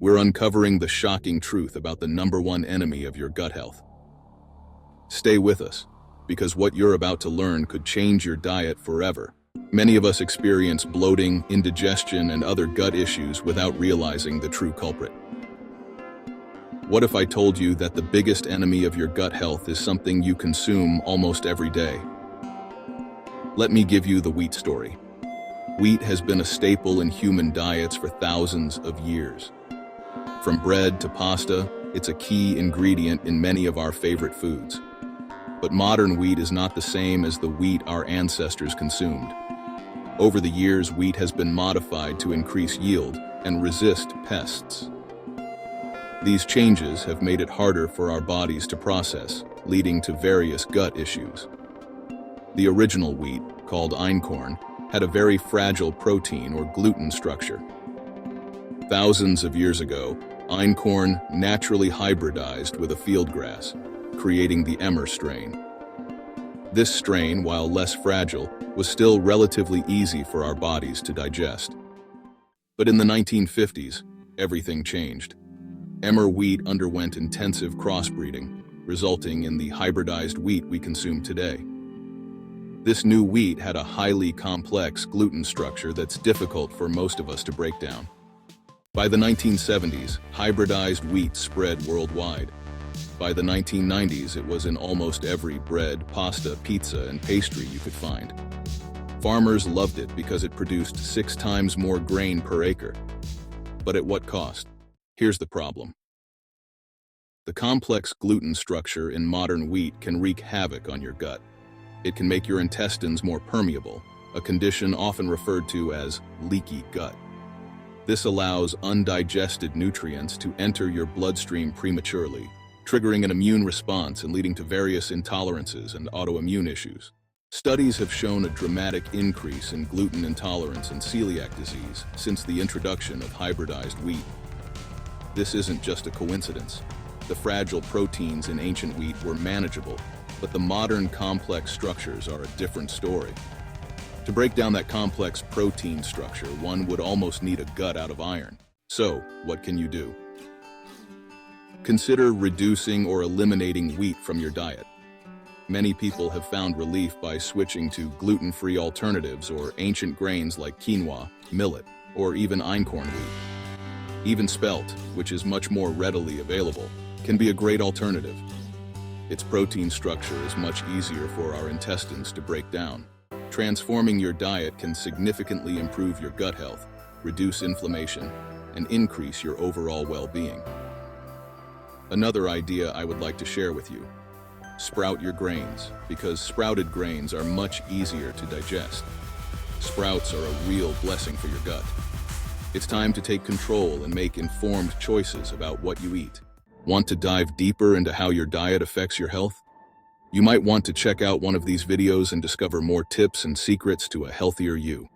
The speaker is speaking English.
We're uncovering the shocking truth about the #1 enemy of your gut health. Stay with us, because what you're about to learn could change your diet forever. Many of us experience bloating, indigestion, and other gut issues without realizing the true culprit. What if I told you that the biggest enemy of your gut health is something you consume almost every day? Let me give you the wheat story. Wheat has been a staple in human diets for thousands of years. From bread to pasta, it's a key ingredient in many of our favorite foods. But modern wheat is not the same as the wheat our ancestors consumed. Over the years, wheat has been modified to increase yield and resist pests. These changes have made it harder for our bodies to process, leading to various gut issues. The original wheat, called einkorn, had a very fragile protein or gluten structure. Thousands of years ago, einkorn naturally hybridized with a field grass, creating the emmer strain. This strain, while less fragile, was still relatively easy for our bodies to digest. But in the 1950s, everything changed. Emmer wheat underwent intensive crossbreeding, resulting in the hybridized wheat we consume today. This new wheat had a highly complex gluten structure that's difficult for most of us to break down. By the 1970s, hybridized wheat spread worldwide. By the 1990s, it was in almost every bread, pasta, pizza, and pastry you could find. Farmers loved it because it produced 6 times more grain per acre. But at what cost? Here's the problem. The complex gluten structure in modern wheat can wreak havoc on your gut. It can make your intestines more permeable, a condition often referred to as leaky gut. This allows undigested nutrients to enter your bloodstream prematurely, triggering an immune response and leading to various intolerances and autoimmune issues. Studies have shown a dramatic increase in gluten intolerance and celiac disease since the introduction of hybridized wheat. This isn't just a coincidence. The fragile proteins in ancient wheat were manageable, but the modern complex structures are a different story. To break down that complex protein structure, one would almost need a gut out of iron. So, what can you do? Consider reducing or eliminating wheat from your diet. Many people have found relief by switching to gluten-free alternatives or ancient grains like quinoa, millet, or even einkorn wheat. Even spelt, which is much more readily available, can be a great alternative. Its protein structure is much easier for our intestines to break down. Transforming your diet can significantly improve your gut health, reduce inflammation, and increase your overall well-being. Another idea I would like to share with you. Sprout your grains, because sprouted grains are much easier to digest. Sprouts are a real blessing for your gut. It's time to take control and make informed choices about what you eat. Want to dive deeper into how your diet affects your health? You might want to check out one of these videos and discover more tips and secrets to a healthier you.